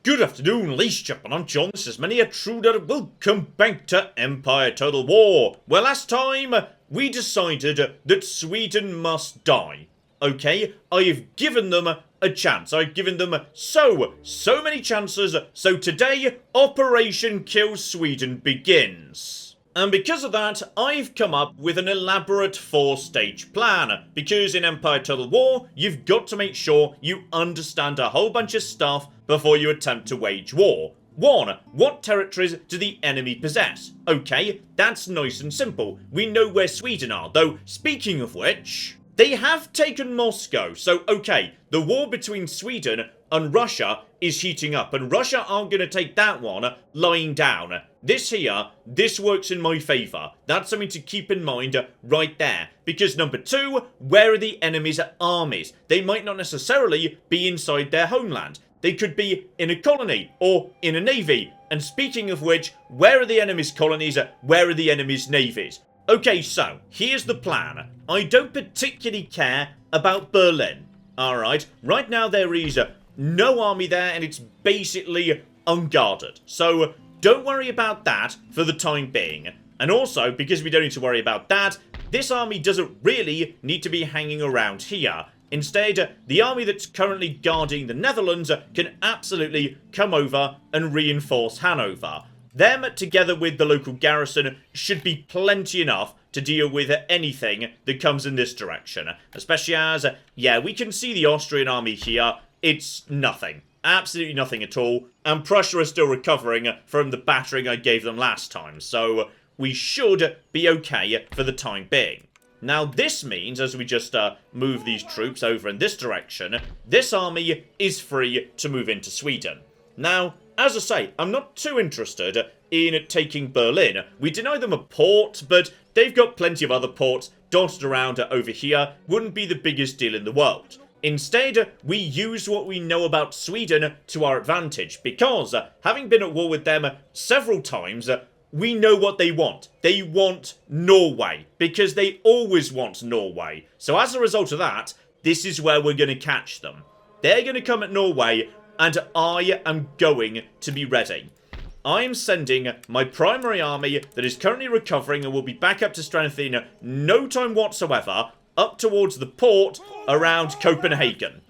Good afternoon, ladies and gentlemen, I'm John, this is Many a Truder, welcome back to Empire Total War. Well, last time, we decided that Sweden must die. Okay, I've given them a chance, I've given them so many chances, so today, Operation Kill Sweden begins. And because of that, I've come up with an elaborate 4-stage plan. Because in Empire Total War, you've got to make sure you understand a whole bunch of stuff before you attempt to wage war. 1. What territories do the enemy possess? Okay, that's nice and simple. We know where Sweden are, though speaking of which, they have taken Moscow. So, okay, the war between Sweden and Russia is heating up, and Russia aren't going to take that one lying down. This works in my favour. That's something to keep in mind right there. Because number 2, where are the enemy's armies? They might not necessarily be inside their homeland. They could be in a colony or in a navy. And speaking of which, where are the enemy's colonies? Where are the enemy's navies? Okay, so here's the plan. I don't particularly care about Berlin. Alright, right now there is no army there and it's basically unguarded. So don't worry about that for the time being. And also, because we don't need to worry about that, this army doesn't really need to be hanging around here. Instead, the army that's currently guarding the Netherlands can absolutely come over and reinforce Hanover. Them, together with the local garrison, should be plenty enough to deal with anything that comes in this direction. Especially as, yeah, we can see the Austrian army here. It's nothing. Absolutely nothing at all. And Prussia is still recovering from the battering I gave them last time. So we should be okay for the time being. Now this means, as we just move these troops over in this direction, this army is free to move into Sweden. Now, as I say, I'm not too interested in taking Berlin. We deny them a port, but they've got plenty of other ports dotted around over here. Wouldn't be the biggest deal in the world. Instead, we use what we know about Sweden to our advantage, because having been at war with them several times, we know what they want. They want Norway, because they always want Norway. So as a result of that, this is where we're going to catch them. They're going to come at Norway, and I am going to be ready. I am sending my primary army that is currently recovering and will be back up to strength in no time whatsoever, up towards the port around Copenhagen.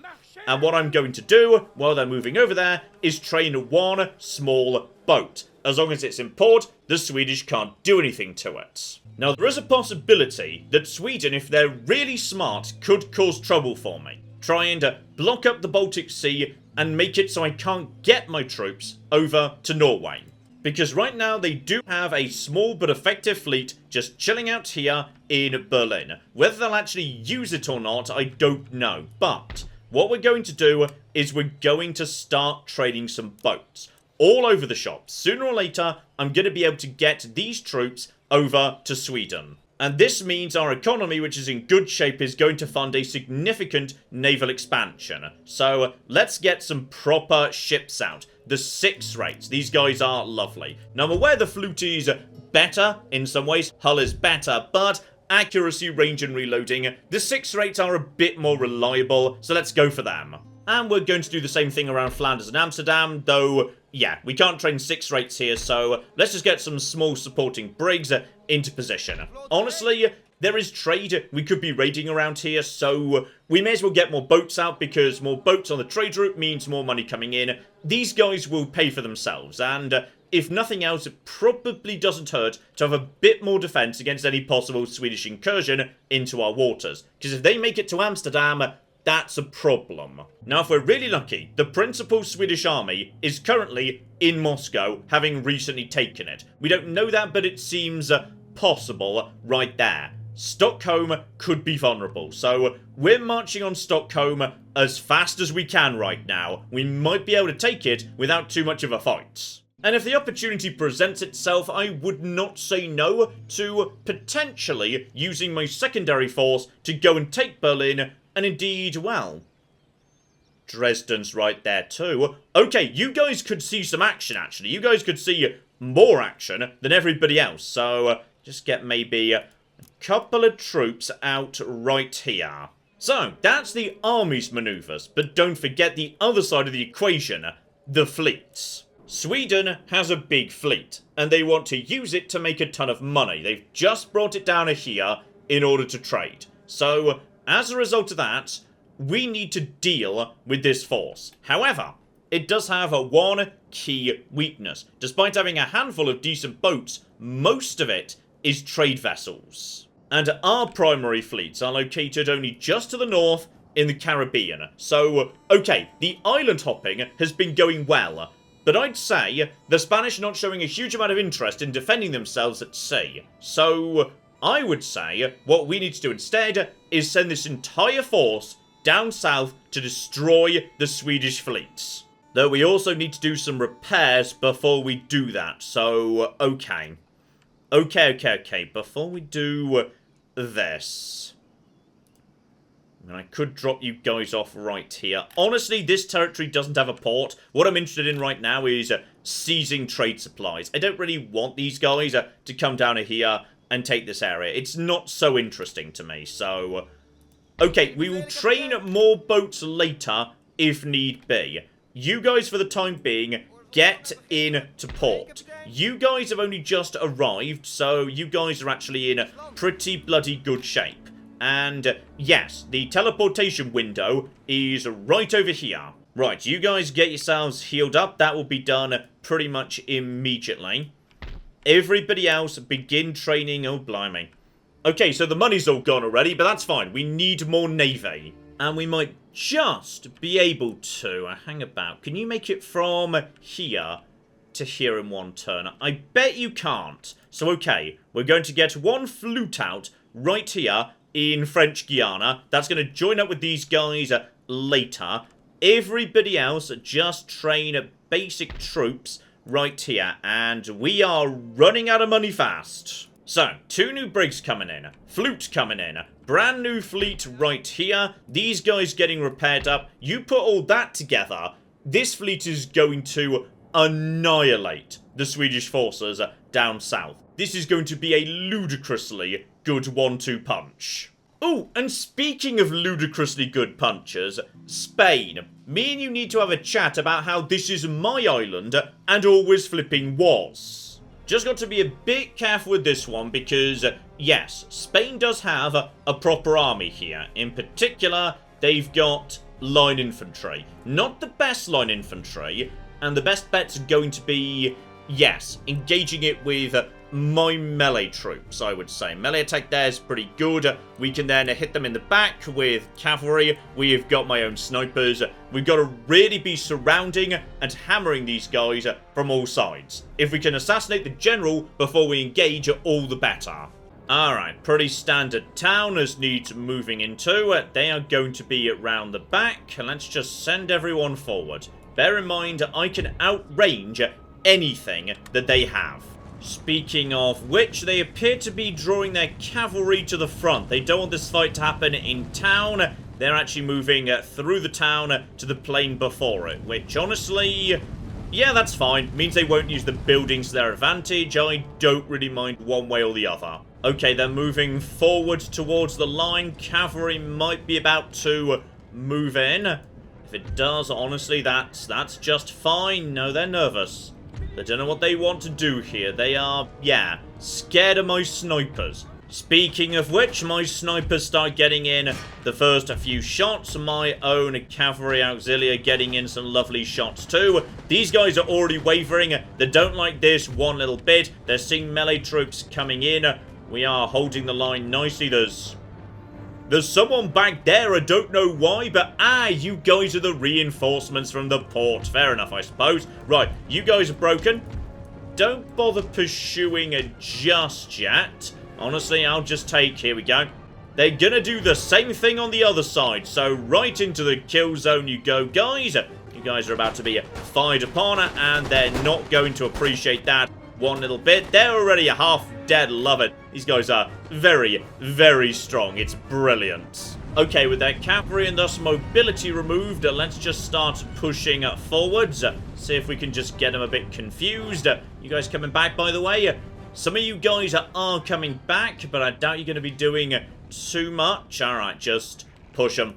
And what I'm going to do while they're moving over there is train one small boat. As long as it's in port, the Swedish can't do anything to it. Now, there is a possibility that Sweden, if they're really smart, could cause trouble for me. Try and block up the Baltic Sea and make it so I can't get my troops over to Norway. Because right now they do have a small but effective fleet just chilling out here in Berlin. Whether they'll actually use it or not, I don't know. But what we're going to do is we're going to start trading some boats all over the shops. Sooner or later, I'm going to be able to get these troops over to Sweden. And this means our economy, which is in good shape, is going to fund a significant naval expansion. So let's get some proper ships out. The 6 rates. These guys are lovely. Now, I'm aware the Flute is better in some ways. Hull is better, but accuracy, range, and reloading, the 6 rates are a bit more reliable, so let's go for them. And we're going to do the same thing around Flanders and Amsterdam, though, yeah, we can't train 6 rates here, so let's just get some small supporting brigs into position. Honestly, there is trade we could be raiding around here, so we may as well get more boats out, because more boats on the trade route means more money coming in. These guys will pay for themselves, and if nothing else, it probably doesn't hurt to have a bit more defense against any possible Swedish incursion into our waters. Because if they make it to Amsterdam, that's a problem. Now, if we're really lucky, the principal Swedish army is currently in Moscow, having recently taken it. We don't know that, but it seems possible right there. Stockholm could be vulnerable, so we're marching on Stockholm as fast as we can right now. We might be able to take it without too much of a fight. And if the opportunity presents itself, I would not say no to potentially using my secondary force to go and take Berlin, and indeed, well, Dresden's right there too. Okay, you guys could see some action, actually. You guys could see more action than everybody else, so just get maybe a couple of troops out right here. So, that's the army's maneuvers, but don't forget the other side of the equation. the fleets. Sweden has a big fleet, and they want to use it to make a ton of money. They've just brought it down here in order to trade. So, as a result of that, we need to deal with this force. However, it does have one key weakness. Despite having a handful of decent boats, most of it is trade vessels. And our primary fleets are located only just to the north in the Caribbean. So, okay, the island hopping has been going well, but I'd say the Spanish are not showing a huge amount of interest in defending themselves at sea. So, I would say what we need to do instead is send this entire force down south to destroy the Swedish fleets. Though we also need to do some repairs before we do that, so, okay. Okay, before we do this, and I could drop you guys off right here. Honestly, this territory doesn't have a port. What I'm interested in right now is seizing trade supplies. I don't really want these guys to come down here and take this area. It's not so interesting to me, so... Okay, we will train more boats later if need be. You guys, for the time being, get in to port. You guys have only just arrived, so you guys are actually in pretty bloody good shape. And, yes, the teleportation window is right over here. Right, you guys get yourselves healed up. That will be done pretty much immediately. Everybody else begin training. Oh, blimey. Okay, so the money's all gone already, but that's fine. We need more navy. And we might just be able to hang about. Can you make it from here to here in one turn? I bet you can't. So, okay, we're going to get one flute out right here in French Guiana. That's going to join up with these guys later. Everybody else just train basic troops right here. And we are running out of money fast. So, 2 new brigs coming in. Flute coming in. Brand new fleet right here. These guys getting repaired up. You put all that together, this fleet is going to annihilate the Swedish forces down south. This is going to be a ludicrously good 1-2 punch. Oh, and speaking of ludicrously good punches, Spain. Me and you need to have a chat about how this is my island and always flipping was. Just got to be a bit careful with this one because, yes, Spain does have a proper army here. In particular, they've got line infantry. Not the best line infantry, and the best bet's going to be, yes, engaging it with my melee troops, I would say. Melee attack there is pretty good. We can then hit them in the back with cavalry. We've got my own snipers. We've got to really be surrounding and hammering these guys from all sides. If we can assassinate the general before we engage, all the better. Alright, pretty standard town as needs moving into. They are going to be around the back. Let's just send everyone forward. Bear in mind, I can outrange anything that they have. Speaking of which, they appear to be drawing their cavalry to the front. They don't want this fight to happen in town. They're actually moving through the town to the plain before it, which honestly, yeah, that's fine. Means they won't use the buildings to their advantage. I don't really mind one way or the other. Okay, they're moving forward towards the line. Cavalry might be about to move in. If it does, honestly, that's just fine. No, they're nervous. They don't know what they want to do here. They are, yeah, scared of my snipers. Speaking of which, my snipers start getting in the first few shots. My own cavalry auxiliary getting in some lovely shots too. These guys are already wavering. They don't like this one little bit. They're seeing melee troops coming in. We are holding the line nicely. There's someone back there, I don't know why, but you guys are the reinforcements from the port. Fair enough, I suppose. Right, you guys are broken. Don't bother pursuing it just yet. Honestly, I'll just take, here we go. They're gonna do the same thing on the other side, so right into the kill zone you go, guys. You guys are about to be fired upon, and they're not going to appreciate that one little bit. They're already half dead, love it. These guys are very, very strong. It's brilliant. Okay, with their cavalry and thus mobility removed, let's just start pushing forwards. See if we can just get them a bit confused. You guys coming back, by the way? Some of you guys are coming back, but I doubt you're going to be doing too much. Alright, just push them.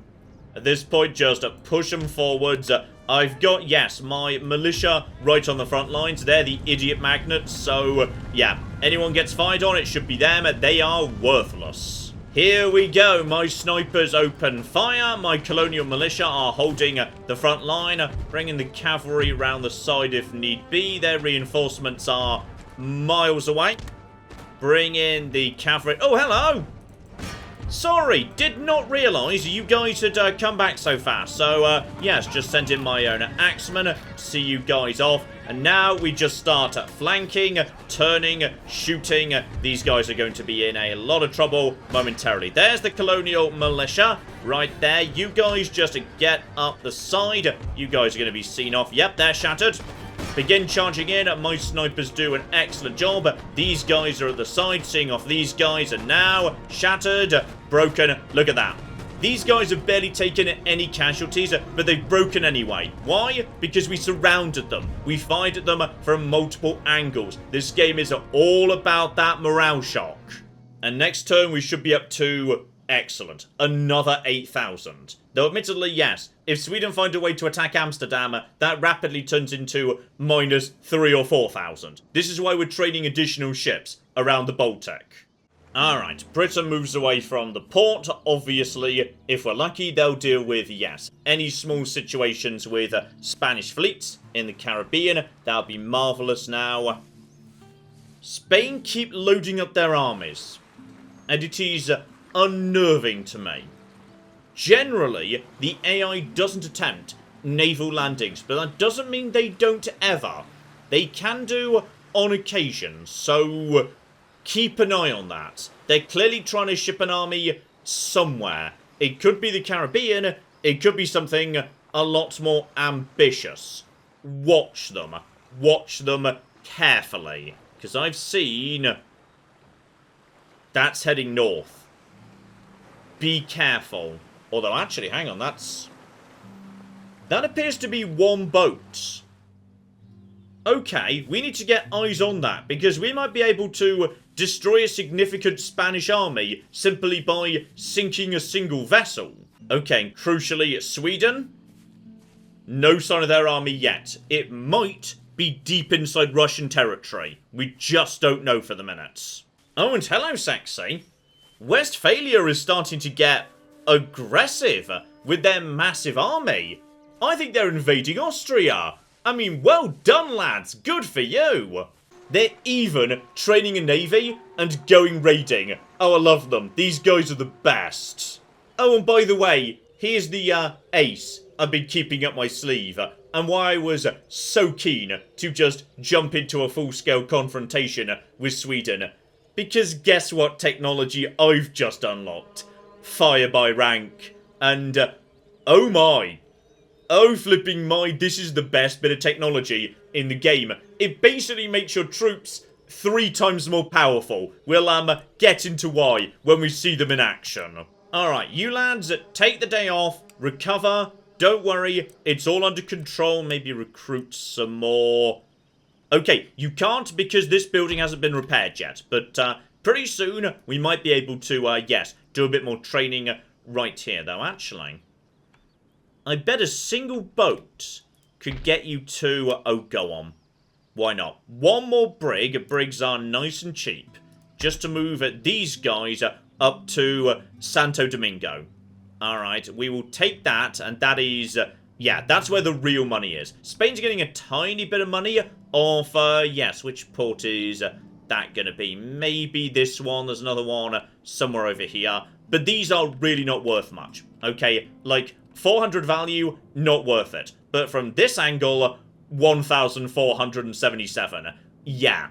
At this point, just push them forwards. I've got, yes, my militia right on the front lines. They're the idiot magnets, so, yeah, anyone gets fired on, it should be them. They are worthless. Here we go. My snipers open fire. My colonial militia are holding the front line, bringing the cavalry around the side if need be. Their reinforcements are miles away. Bring in the cavalry. Oh, hello! Sorry, did not realise you guys had come back so fast. So, yes, just sent in my own axeman to see you guys off. And now we just start flanking, turning, shooting. These guys are going to be in a lot of trouble momentarily. There's the colonial militia right there. You guys just get up the side. You guys are going to be seen off. Yep, they're shattered. Begin charging in. My snipers do an excellent job. These guys are at the side, seeing off these guys, and now shattered, broken. Look at that. These guys have barely taken any casualties, but they've broken anyway. Why? Because we surrounded them. We fired at them from multiple angles. This game is all about that morale shock. And next turn, we should be up to... excellent. Another 8,000. Though admittedly, yes, if Sweden find a way to attack Amsterdam, that rapidly turns into minus 3,000 or 4,000. This is why we're training additional ships around the Baltic. Alright, Britain moves away from the port. Obviously, if we're lucky, they'll deal with, yes, any small situations with Spanish fleets in the Caribbean. That'll be marvellous now. Spain keep loading up their armies, and it is unnerving to me. Generally, the AI doesn't attempt naval landings, but that doesn't mean they don't ever. They can do on occasion, so keep an eye on that. They're clearly trying to ship an army somewhere. It could be the Caribbean, it could be something a lot more ambitious. Watch them. Watch them carefully, because I've seen... that's heading north. Be careful. Although, actually, hang on, that appears to be one boat. Okay, we need to get eyes on that, because we might be able to destroy a significant Spanish army simply by sinking a single vessel. Okay, and crucially, Sweden? No sign of their army yet. It might be deep inside Russian territory. We just don't know for the minute. Oh, and hello, Sexy. Westphalia is starting to get aggressive with their massive army. I think they're invading Austria. I mean, well done, lads. Good for you. They're even training a navy and going raiding. Oh, I love them. These guys are the best. Oh, and by the way, here's the ace I've been keeping up my sleeve, and why I was so keen to just jump into a full-scale confrontation with Sweden. Because guess what technology I've just unlocked? Fire by rank. And, oh my. Oh flipping my, this is the best bit of technology in the game. It basically makes your troops 3 times more powerful. We'll, get into why when we see them in action. Alright, you lads, take the day off, recover, don't worry, it's all under control, maybe recruit some more... Okay, you can't because this building hasn't been repaired yet, but pretty soon we might be able to, yes, do a bit more training right here, though, actually. I bet a single boat could get you to... oh, go on. Why not? One more brig. Brigs are nice and cheap. Just to move these guys up to Santo Domingo. Alright, we will take that, and that is... yeah, that's where the real money is. Spain's getting a tiny bit of money off, yes, which port is that going to be? Maybe this one. There's another one somewhere over here. But these are really not worth much. Okay, like 400 value, not worth it. But from this angle, 1,477. Yeah,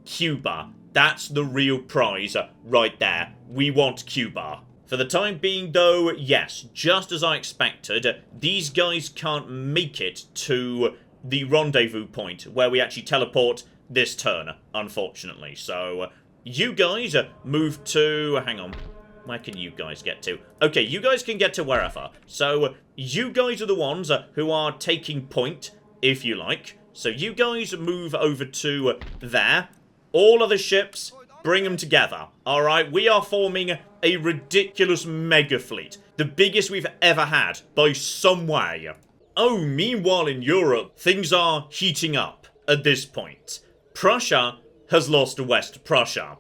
Cuba. That's the real prize right there. We want Cuba. For the time being, though, yes, just as I expected, these guys can't make it to the rendezvous point where we actually teleport this turn, unfortunately. So, you guys move to... hang on. Where can you guys get to? Okay, you guys can get to wherever. So, you guys are the ones who are taking point, if you like. So, you guys move over to there. All other ships, bring them together. Alright, we are forming a ridiculous mega fleet. The biggest we've ever had, by some way. Oh, meanwhile in Europe, things are heating up at this point. Prussia has lost to West Prussia.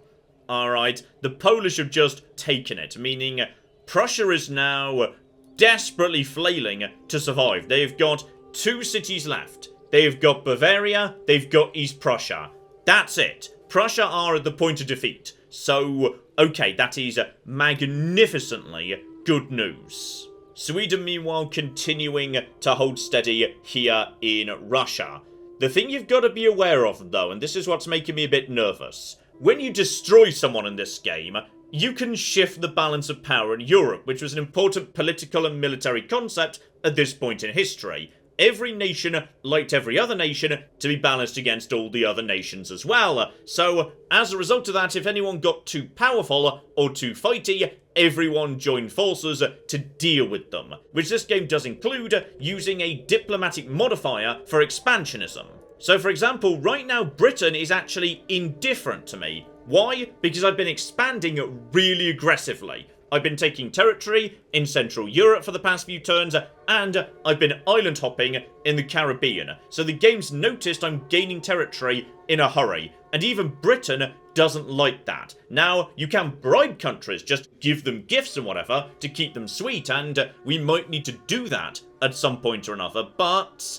Alright, the Polish have just taken it, meaning Prussia is now desperately flailing to survive. They've got 2 cities left. They've got Bavaria, they've got East Prussia. That's it. Prussia are at the point of defeat. So, okay, that is magnificently good news. Sweden, meanwhile, continuing to hold steady here in Russia. The thing you've got to be aware of, though, and this is what's making me a bit nervous, when you destroy someone in this game, you can shift the balance of power in Europe, which was an important political and military concept at this point in history. Every nation liked every other nation to be balanced against all the other nations as well. So, as a result of that, if anyone got too powerful or too fighty, everyone joined forces to deal with them. Which this game does include using a diplomatic modifier for expansionism. So, for example, right now Britain is actually indifferent to me. Why? Because I've been expanding really aggressively. I've been taking territory in Central Europe for the past few turns, and I've been island hopping in the Caribbean. So the game's noticed I'm gaining territory in a hurry, and even Britain doesn't like that. Now, you can bribe countries, just give them gifts and whatever, to keep them sweet, and we might need to do that at some point or another, but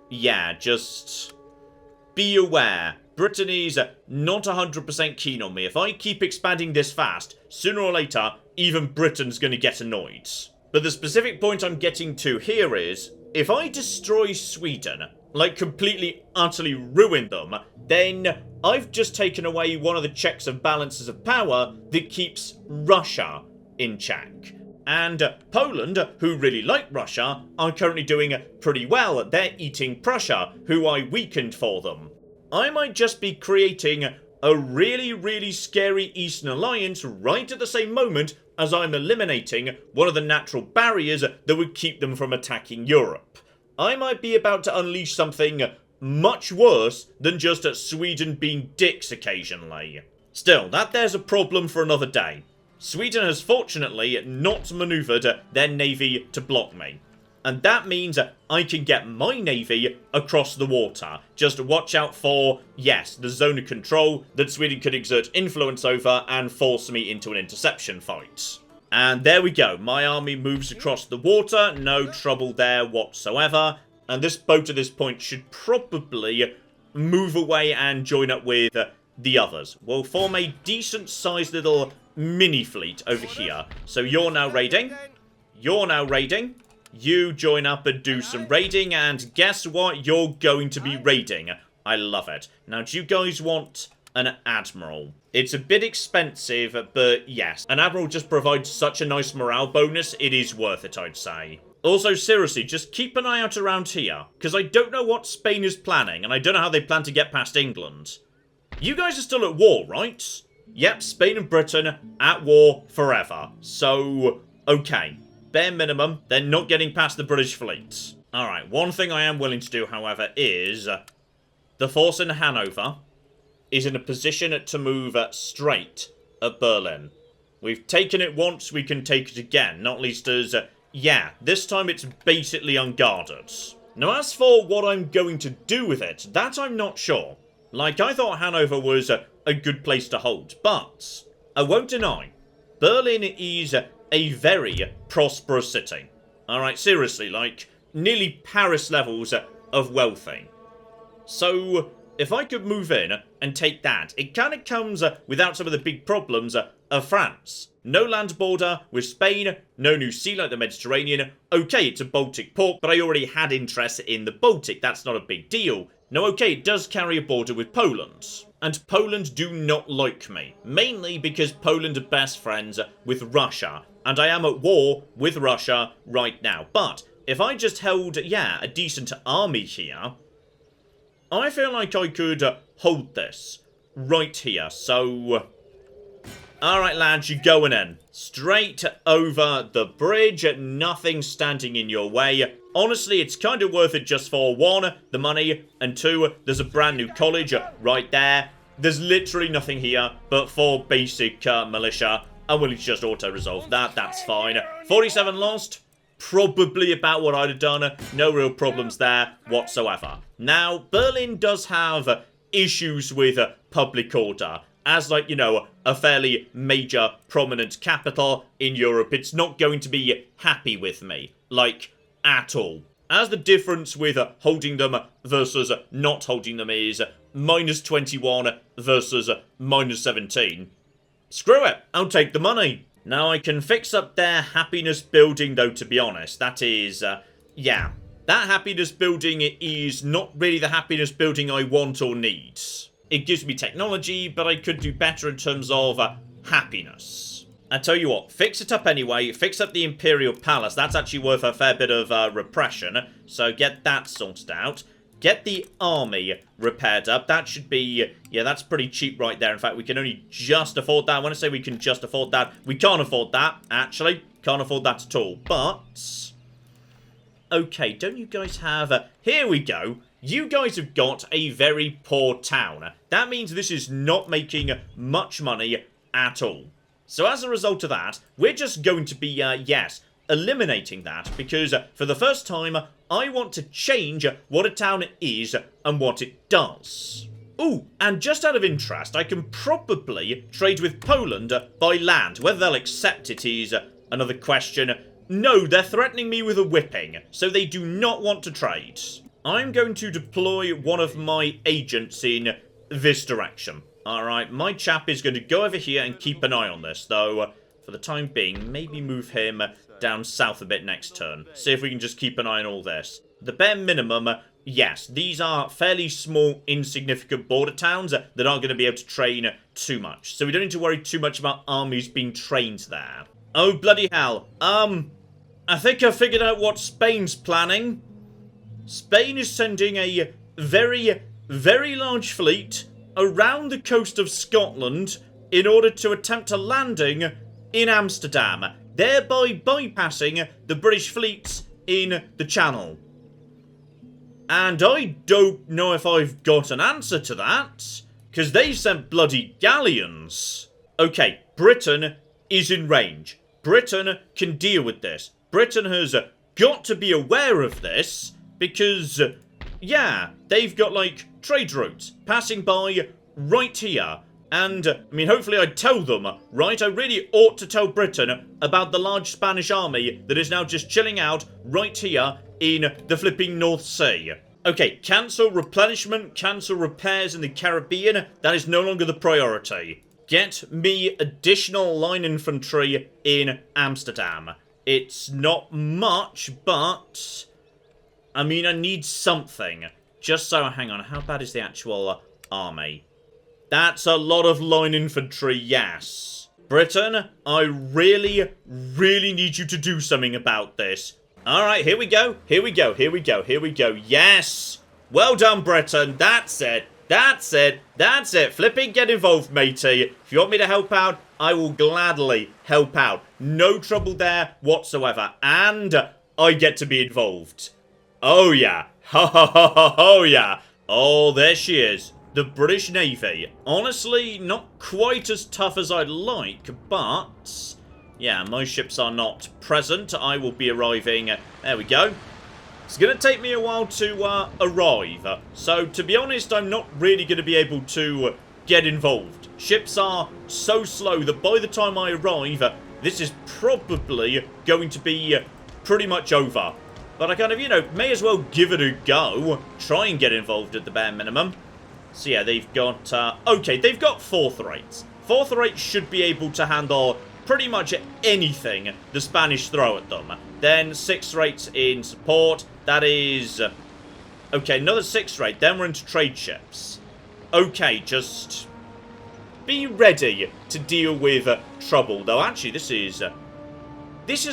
yeah, just be aware. Britain is not 100% keen on me. If I keep expanding this fast, sooner or later, even Britain's going to get annoyed. But the specific point I'm getting to here is, if I destroy Sweden, like completely, utterly ruin them, then I've just taken away one of the checks and balances of power that keeps Russia in check. And Poland, who really like Russia, are currently doing pretty well. They're eating Prussia, who I weakened for them. I might just be creating a really, really scary Eastern alliance right at the same moment as I'm eliminating one of the natural barriers that would keep them from attacking Europe. I might be about to unleash something much worse than just Sweden being dicks occasionally. Still, there's a problem for another day. Sweden has fortunately not manoeuvred their navy to block me. And that means I can get my navy across the water. Just watch out for, yes, the zone of control that Sweden could exert influence over and force me into an interception fight. And there we go. My army moves across the water. No trouble there whatsoever. And this boat at this point should probably move away and join up with the others. We'll form a decent-sized little mini-fleet over here. So you're now raiding. You're now raiding. You join up and do some raiding, and guess what? You're going to be raiding. I love it. Now, do you guys want an admiral? It's a bit expensive, but yes. An admiral just provides such a nice morale bonus, it is worth it, I'd say. Also, seriously, just keep an eye out around here, because I don't know what Spain is planning, and I don't know how they plan to get past England. You guys are still at war, right? Yep, Spain and Britain at war forever. So, okay. Bare minimum, they're not getting past the British fleet. Alright, one thing I am willing to do, however, is the force in Hanover is in a position to move straight at Berlin. We've taken it once, we can take it again, not least as, yeah, this time it's basically unguarded. Now, as for what I'm going to do with it, that I'm not sure. Like, I thought Hanover was a good place to hold, but I won't deny, Berlin is a very prosperous city. Alright, seriously, like, nearly Paris levels of wealthy. So, if I could move in and take that, it kind of comes without some of the big problems of France. No land border with Spain, no new sea like the Mediterranean. Okay, it's a Baltic port, but I already had interest in the Baltic. That's not a big deal. Now, okay, it does carry a border with Poland. And Poland do not like me. Mainly because Poland are best friends with Russia. And I am at war with Russia right now. But if I just held, yeah, a decent army here, I feel like I could hold this right here. So, alright lads, you're going in. Straight over the bridge, nothing standing in your way. Honestly, it's kind of worth it just for one, the money, and two, there's a brand new college right there. There's literally nothing here but for basic militia. I'm willing to just auto-resolve that, that's fine. 47 lost, probably about what I'd have done. No real problems there whatsoever. Now, Berlin does have issues with public order. As, like, you know, a fairly major, prominent capital in Europe, it's not going to be happy with me. Like, at all. As the difference with holding them versus not holding them is -21 versus -17. Screw it, I'll take the money. Now, I can fix up their happiness building, though, to be honest. That is, yeah. That happiness building is not really the happiness building I want or need. It gives me technology, but I could do better in terms of happiness. I tell you what, fix it up anyway. Fix up the Imperial Palace. That's actually worth a fair bit of repression. So get that sorted out. Get the army repaired up. That should be... yeah, that's pretty cheap right there. In fact, we can only just afford that. When I say we can just afford that, we can't afford that, actually. Can't afford that at all. But... okay, don't you guys have... here we go. You guys have got a very poor town. That means this is not making much money at all. So as a result of that, we're just going to be, yes, eliminating that. Because for the first time, I want to change what a town is and what it does. Ooh, and just out of interest, I can probably trade with Poland by land. Whether they'll accept it is another question. No, they're threatening me with a whipping, so they do not want to trade. I'm going to deploy one of my agents in this direction. Alright, my chap is going to go over here and keep an eye on this, though, for the time being, maybe move him down south a bit next turn. See if we can just keep an eye on all this. The bare minimum, yes, these are fairly small, insignificant border towns that aren't going to be able to train too much. So we don't need to worry too much about armies being trained there. Oh, bloody hell. I think I figured out what Spain's planning. Spain is sending a very, very large fleet around the coast of Scotland in order to attempt a landing in Amsterdam, thereby bypassing the British fleets in the Channel. And I don't know if I've got an answer to that, because they sent bloody galleons. Okay, Britain is in range. Britain can deal with this. Britain has got to be aware of this, because, yeah, they've got, like, trade routes passing by right here. And, I mean, hopefully I'd tell them, right? I really ought to tell Britain about the large Spanish army that is now just chilling out right here in the flipping North Sea. Okay, cancel replenishment, cancel repairs in the Caribbean. That is no longer the priority. Get me additional line infantry in Amsterdam. It's not much, but... I mean, I need something. Just so, hang on, how bad is the actual army? That's a lot of line infantry, yes. Britain, I really, really need you to do something about this. Alright, here we go, here we go, here we go, here we go. Yes! Well done, Britain. That's it. That's it. That's it. Flipping get involved, matey. If you want me to help out, I will gladly help out. No trouble there whatsoever. And I get to be involved. Oh, yeah. Ha ha ha ha ha, yeah. Oh, there she is. The British Navy. Honestly, not quite as tough as I'd like, but... yeah, my ships are not present. I will be arriving... there we go. It's going to take me a while to arrive. So, to be honest, I'm not really going to be able to get involved. Ships are so slow that by the time I arrive, this is probably going to be pretty much over. But I kind of, you know, may as well give it a go. Try and get involved at the bare minimum. So yeah, they've got, okay, they've got 4th rates. 4th rates should be able to handle pretty much anything the Spanish throw at them. Then 6th rates in support. That is, okay, another 6th rate. Then we're into trade ships. Okay, just be ready to deal with trouble. Though actually, this is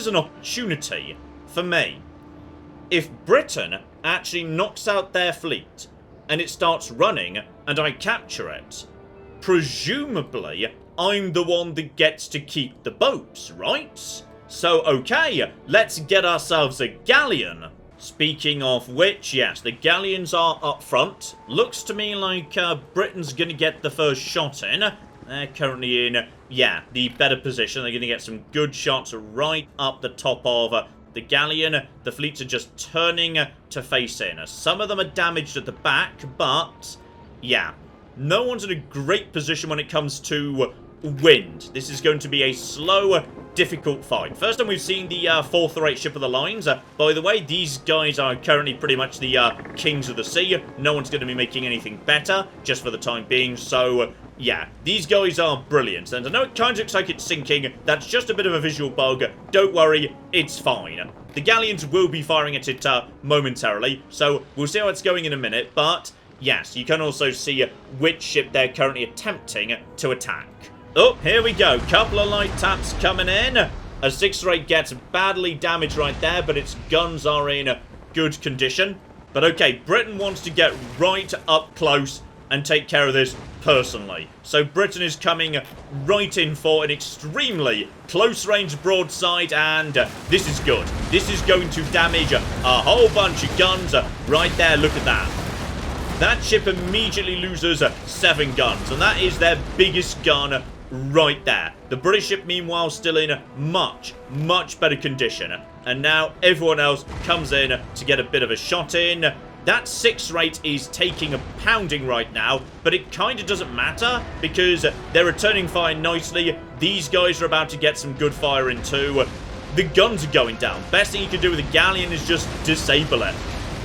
an opportunity for me. If Britain actually knocks out their fleet and it starts running and I capture it, presumably I'm the one that gets to keep the boats, right? So, okay, let's get ourselves a galleon. Speaking of which, yes, the galleons are up front. Looks to me like Britain's going to get the first shot in. They're currently in, yeah, the better position. They're going to get some good shots right up the top of the galleon. The fleets are just turning to face in. Some of them are damaged at the back, but yeah, no one's in a great position when it comes to wind. This is going to be a slow, difficult fight. First time we've seen the 4th rate ship of the lines. By the way, these guys are currently pretty much the kings of the sea. No one's going to be making anything better, just for the time being. So, yeah, these guys are brilliant. And I know it kind of looks like it's sinking. That's just a bit of a visual bug. Don't worry, it's fine. The galleons will be firing at it momentarily, so we'll see how it's going in a minute. But, yes, you can also see which ship they're currently attempting to attack. Oh, here we go. Couple of light taps coming in. A 6th rate gets badly damaged right there, but its guns are in good condition. But okay, Britain wants to get right up close and take care of this personally. So Britain is coming right in for an extremely close-range broadside, and this is good. This is going to damage a whole bunch of guns right there. Look at that. That ship immediately loses 7 guns, and that is their biggest gun right there. The British ship, meanwhile, still in much, much better condition. And now everyone else comes in to get a bit of a shot in. That 6th rate is taking a pounding right now, but it kind of doesn't matter because they're returning fire nicely. These guys are about to get some good fire in too. The guns are going down. Best thing you can do with a galleon is just disable it.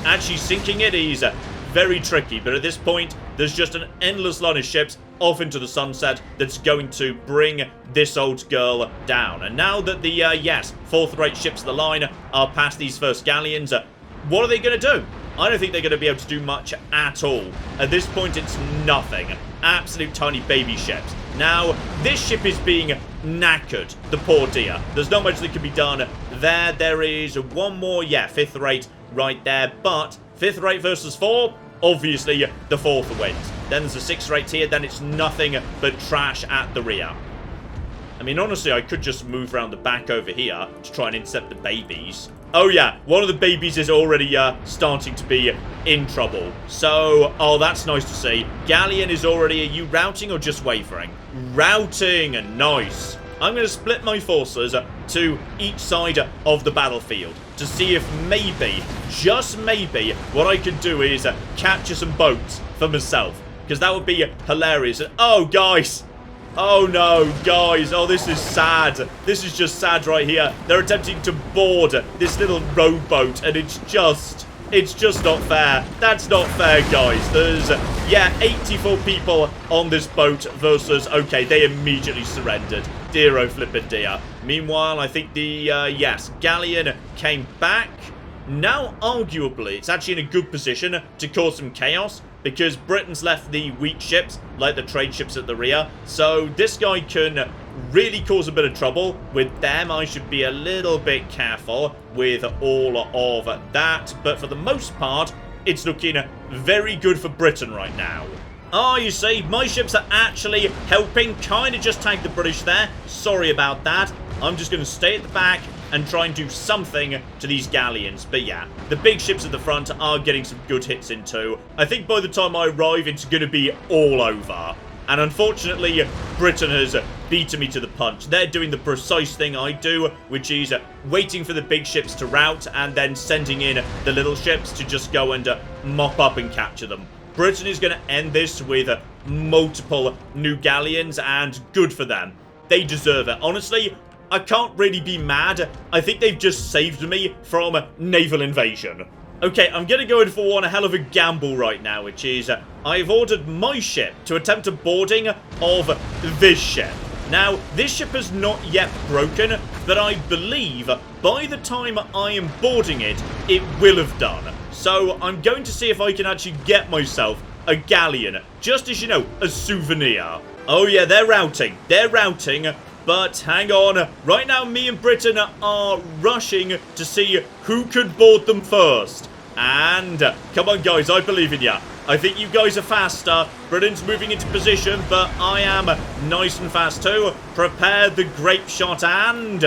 Actually sinking it is very tricky, but at this point, there's just an endless line of ships off into the sunset that's going to bring this old girl down. And now that the, yes, 4th rate ships of the line are past these first galleons, what are they going to do? I don't think they're going to be able to do much at all. At this point, it's nothing. Absolute tiny baby ships. Now, this ship is being knackered, the poor dear. There's not much that can be done there. There is one more, yeah, 5th rate right there, but 5th rate versus 4, obviously the 4th wins. Then there's a 6th rate here, then it's nothing but trash at the rear. I mean, honestly, I could just move around the back over here to try and intercept the babies. Oh yeah, one of the babies is already starting to be in trouble. So, oh, that's nice to see. Galleon is already, are you routing or just wavering? Routing, nice. I'm going to split my forces to each side of the battlefield to see if maybe, just maybe, what I could do is capture some boats for myself. Because that would be hilarious. Oh, guys. Oh, no, guys. Oh, this is sad. This is just sad right here. They're attempting to board this little rowboat, and it's just not fair. That's not fair, guys. There's, yeah, 84 people on this boat versus, okay, they immediately surrendered. Dear oh flippin' dear. Meanwhile, I think the, yes, galleon came back. Now, arguably, it's actually in a good position to cause some chaos because Britain's left the weak ships, like the trade ships at the rear. So this guy can really cause a bit of trouble with them. I should be a little bit careful with all of that. But for the most part, it's looking very good for Britain right now. Oh, you see, my ships are actually helping. Kind of just tagged the British there. Sorry about that. I'm just going to stay at the back and try and do something to these galleons. But yeah, the big ships at the front are getting some good hits in too. I think by the time I arrive, it's going to be all over. And unfortunately, Britain has beaten me to the punch. They're doing the precise thing I do, which is waiting for the big ships to rout and then sending in the little ships to just go and mop up and capture them. Britain is going to end this with multiple new galleons, and good for them. They deserve it. Honestly, I can't really be mad. I think they've just saved me from naval invasion. Okay, I'm going to go in for one hell of a gamble right now, which is I've ordered my ship to attempt a boarding of this ship. Now, this ship has not yet broken, but I believe by the time I am boarding it, it will have done. So I'm going to see if I can actually get myself a galleon, just as, you know, a souvenir. Oh yeah, they're routing. They're routing. But hang on, right now me and Britain are rushing to see who could board them first. And, come on guys, I believe in ya. I think you guys are faster. Britain's moving into position, but I am nice and fast too. Prepare the grape shot, and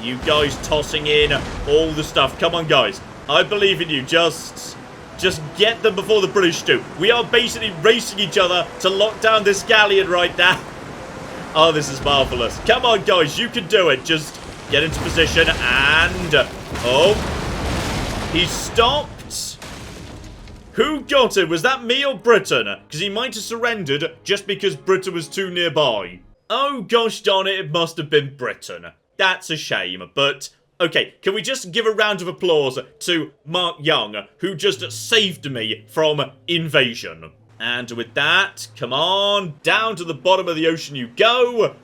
you guys tossing in all the stuff. Come on guys, I believe in you. Just get them before the British do. We are basically racing each other to lock down this galleon right now. Oh, this is marvelous. Come on, guys. You can do it. Just get into position, and... oh, he stopped. Who got it? Was that me or Britain? Because he might have surrendered just because Britain was too nearby. Oh, gosh darn it, it must have been Britain. That's a shame, but... okay, can we just give a round of applause to Mark Young, who just saved me from invasion? And with that, come on, down to the bottom of the ocean you go.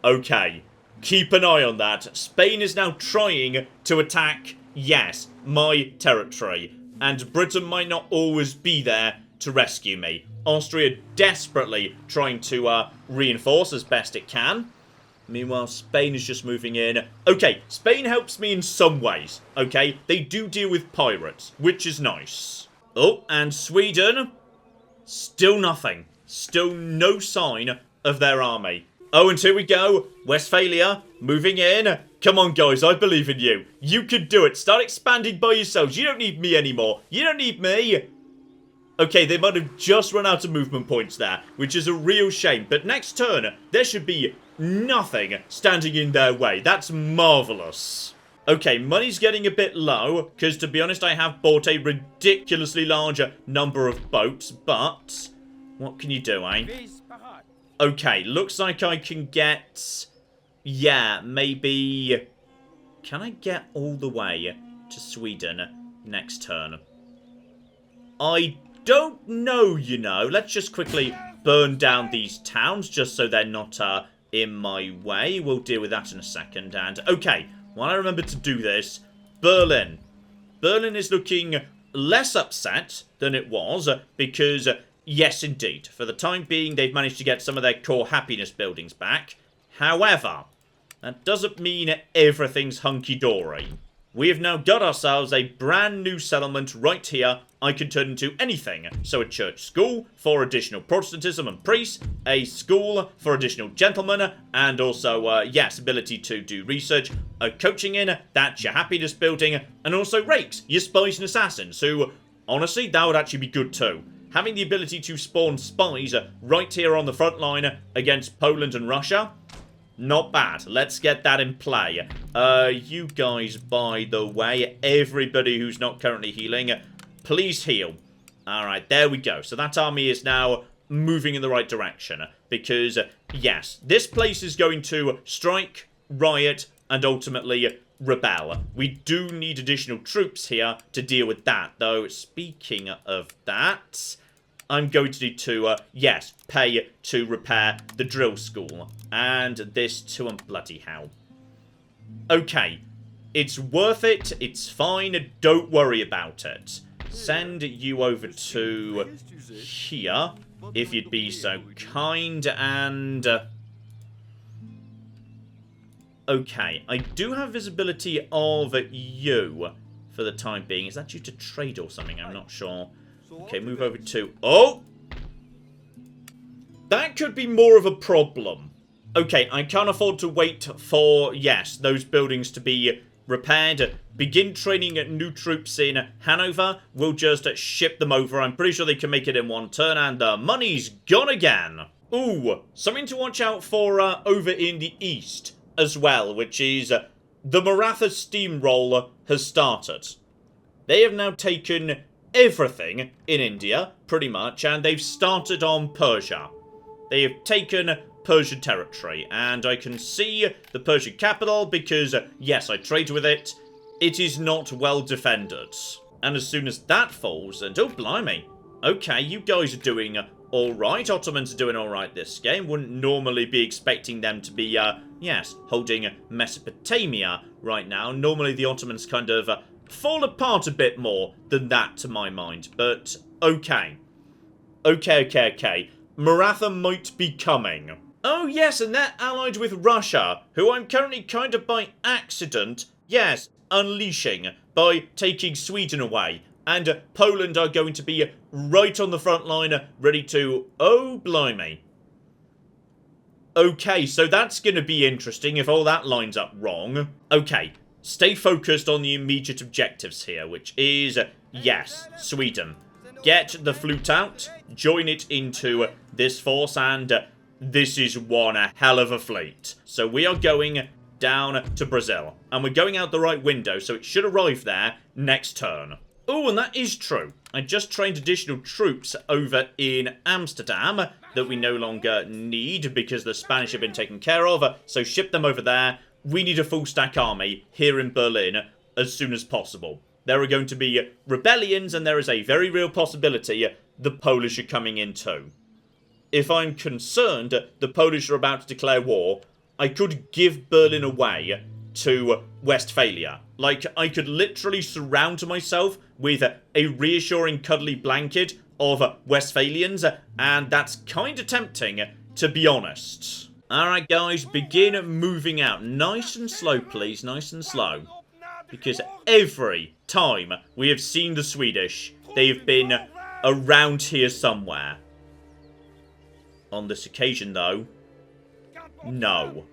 Okay, keep an eye on that. Spain is now trying to attack, yes, my territory. And Britain might not always be there to rescue me. Austria desperately trying to reinforce as best it can. Meanwhile, Spain is just moving in. Okay, Spain helps me in some ways, okay? They do deal with pirates, which is nice. Oh, and Sweden, still nothing. Still no sign of their army. Oh, and here we go. Westphalia, moving in. Come on, guys, I believe in you. You can do it. Start expanding by yourselves. You don't need me anymore. You don't need me. Okay, they might have just run out of movement points there, which is a real shame. But next turn, there should be nothing standing in their way. That's marvellous. Okay, money's getting a bit low, because to be honest, I have bought a ridiculously large number of boats, but what can you do, eh? Okay, looks like I can get... yeah, maybe... can I get all the way to Sweden next turn? I don't know, you know. Let's just quickly burn down these towns, just so they're not in my way. We'll deal with that in a second. And, okay, while I remember to do this, Berlin. Berlin is looking less upset than it was, because, yes, indeed, for the time being, they've managed to get some of their core happiness buildings back. However, that doesn't mean everything's hunky-dory. We have now got ourselves a brand new settlement right here I can turn into anything. So a church school for additional Protestantism and priests, a school for additional gentlemen, and also, yes, ability to do research, a coaching inn, that's your happiness building, and also rakes, your spies and assassins, who, honestly, that would actually be good too. Having the ability to spawn spies right here on the front line against Poland and Russia, not bad. Let's get that in play. You guys, by the way, everybody who's not currently healing, please heal. Alright, there we go. So that army is now moving in the right direction. Because, yes, this place is going to strike, riot, and ultimately rebel. We do need additional troops here to deal with that. Though, speaking of that, I'm going to need to, yes, pay to repair the drill school. And this too, and bloody hell. Okay, it's worth it, it's fine, don't worry about it. Send you over to here, if you'd be so kind, and... okay, I do have visibility of you for the time being. Is that due to trade or something? I'm not sure. Okay, move over to... oh! That could be more of a problem. Okay, I can't afford to wait for, yes, those buildings to be repaired. Begin training new troops in Hanover. We'll just ship them over. I'm pretty sure they can make it in one turn, and the money's gone again. Ooh, something to watch out for over in the east as well, which is the Maratha steamroll has started. They have now taken everything in India, pretty much, and they've started on Persia. They have taken Persian territory, and I can see the Persian capital because, yes, I trade with it. It is not well defended. And as soon as that falls, and oh, blimey. Okay, you guys are doing alright. Ottomans are doing alright this game. Wouldn't normally be expecting them to be, yes, holding Mesopotamia right now. Normally the Ottomans kind of fall apart a bit more than that, to my mind. But, okay. Okay. Maratha might be coming. Oh, yes, and they're allied with Russia, who I'm currently kind of by accident, yes, unleashing by taking Sweden away. And Poland are going to be right on the front line, ready to... oh, blimey. Okay, so that's going to be interesting if all that lines up wrong. Okay, stay focused on the immediate objectives here, which is, yes, Sweden. Get the flute out, join it into this force, and... this is one hell of a fleet. So we are going down to Brazil. And we're going out the right window, so it should arrive there next turn. Oh, and that is true. I just trained additional troops over in Amsterdam that we no longer need because the Spanish have been taken care of. So ship them over there. We need a full stack army here in Berlin as soon as possible. There are going to be rebellions, and there is a very real possibility the Polish are coming in too. If I'm concerned the Polish are about to declare war, I could give Berlin away to Westphalia. Like, I could literally surround myself with a reassuring cuddly blanket of Westphalians, and that's kind of tempting, to be honest. Alright guys, begin moving out. Nice and slow, please, nice and slow. Because every time we have seen the Swedish, they have been around here somewhere. On this occasion, though, no.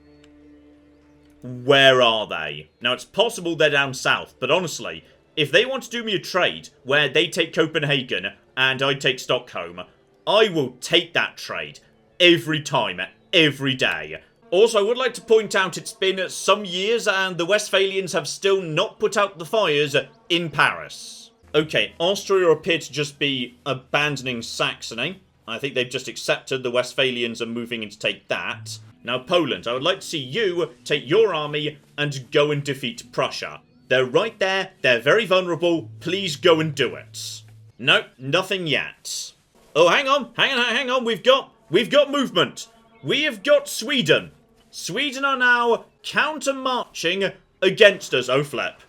Where are they? Now, it's possible they're down south, but honestly, if they want to do me a trade where they take Copenhagen and I take Stockholm, I will take that trade every time, every day. Also, I would like to point out it's been some years and the Westphalians have still not put out the fires in Paris. Okay, Austria appear to just be abandoning Saxony. I think they've just accepted the Westphalians are moving in to take that. Now, Poland, I would like to see you take your army and go and defeat Prussia. They're right there, they're very vulnerable, please go and do it. Nope, nothing yet. Oh, hang on, we've got movement. We have got Sweden. Sweden are now counter-marching against us, oh flip.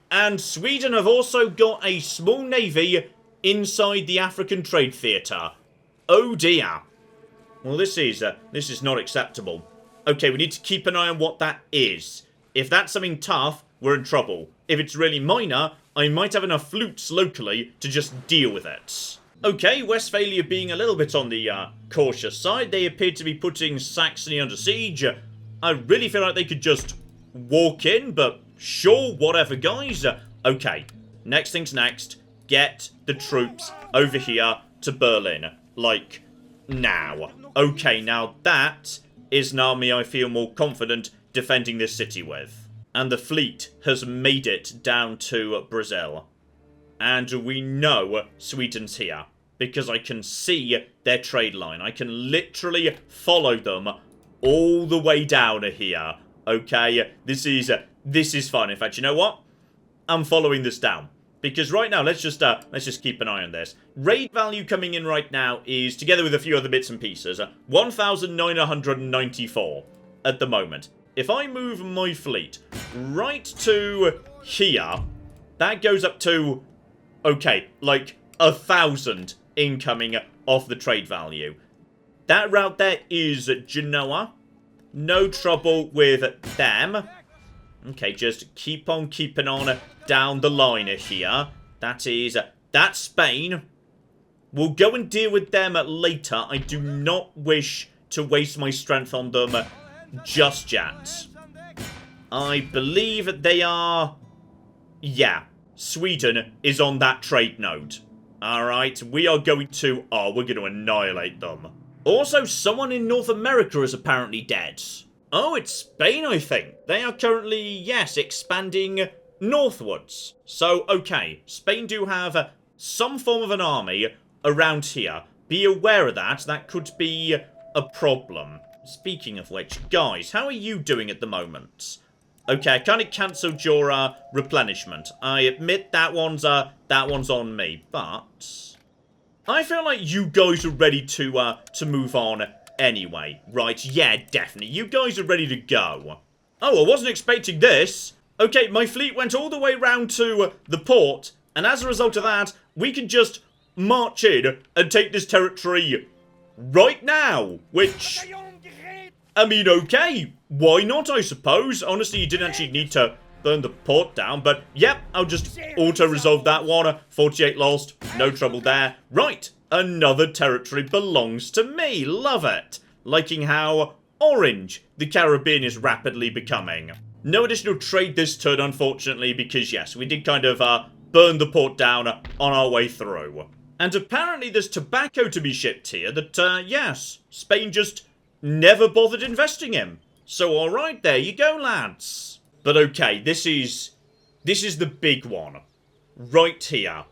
And Sweden have also got a small navy inside the African trade theatre. Oh dear. Well, this is not acceptable. Okay, we need to keep an eye on what that is. If that's something tough, we're in trouble. If it's really minor, I might have enough flutes locally to just deal with it. Okay, Westphalia being a little bit on the cautious side, they appear to be putting Saxony under siege. I really feel like they could just walk in, but sure, whatever, guys. Okay, next thing's next. Get the troops over here to Berlin. Like, now. Okay, now that is an army I feel more confident defending this city with. And the fleet has made it down to Brazil. And we know Sweden's here. Because I can see their trade line. I can literally follow them all the way down here. Okay, this is fun. In fact, you know what? I'm following this down. Because right now, let's just keep an eye on this. Raid value coming in right now is, together with a few other bits and pieces, 1,994 at the moment. If I move my fleet right to here, that goes up to, okay, like 1,000 incoming off the trade value. That route there is Genoa. No trouble with them. Okay, just keep on keeping on down the line here. That's Spain. We'll go and deal with them later. I do not wish to waste my strength on them just yet. I believe they are... Yeah, Sweden is on that trade node. Alright, we are going to... Oh, we're going to annihilate them. Also, someone in North America is apparently dead. Oh, it's Spain, I think. They are currently, yes, expanding northwards. So, okay, Spain do have some form of an army around here. Be aware of that. That could be a problem. Speaking of which, guys, how are you doing at the moment? Okay, I kind of cancelled your replenishment. I admit that one's on me, but I feel like you guys are ready to move on anyway. Right, yeah, definitely. You guys are ready to go. Oh, I wasn't expecting this. Okay, my fleet went all the way round to the port, and as a result of that, we can just march in and take this territory right now, which... I mean, okay, why not, I suppose? Honestly, you didn't actually need to burn the port down, but yep, I'll just auto-resolve that one. 48 lost, no trouble there. Right, another territory belongs to me, love it. Liking how orange the Caribbean is rapidly becoming. No additional trade this turn, unfortunately, because yes, we did kind of burn the port down on our way through. And apparently there's tobacco to be shipped here that, yes, Spain just... never bothered investing in. So alright, there you go, lads. But okay, this is the big one. Right here.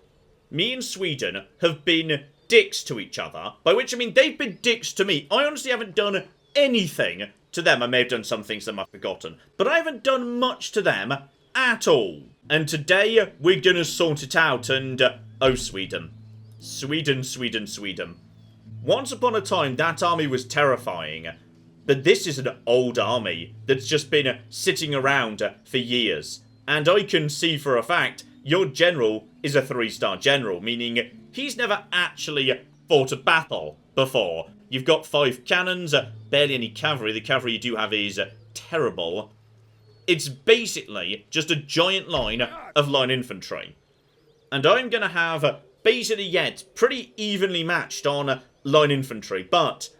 Me and Sweden have been dicks to each other. By which I mean they've been dicks to me. I honestly haven't done anything to them. I may have done some things that I've forgotten. But I haven't done much to them at all. And today we're gonna sort it out and... oh, Sweden. Sweden. Once upon a time that army was terrifying. But this is an old army that's just been sitting around for years. And I can see for a fact your general is a 3-star general, meaning he's never actually fought a battle before. You've got 5 cannons, barely any cavalry. The cavalry you do have is terrible. It's basically just a giant line of line infantry. And I'm going to have basically, yeah, it's pretty evenly matched on line infantry. But.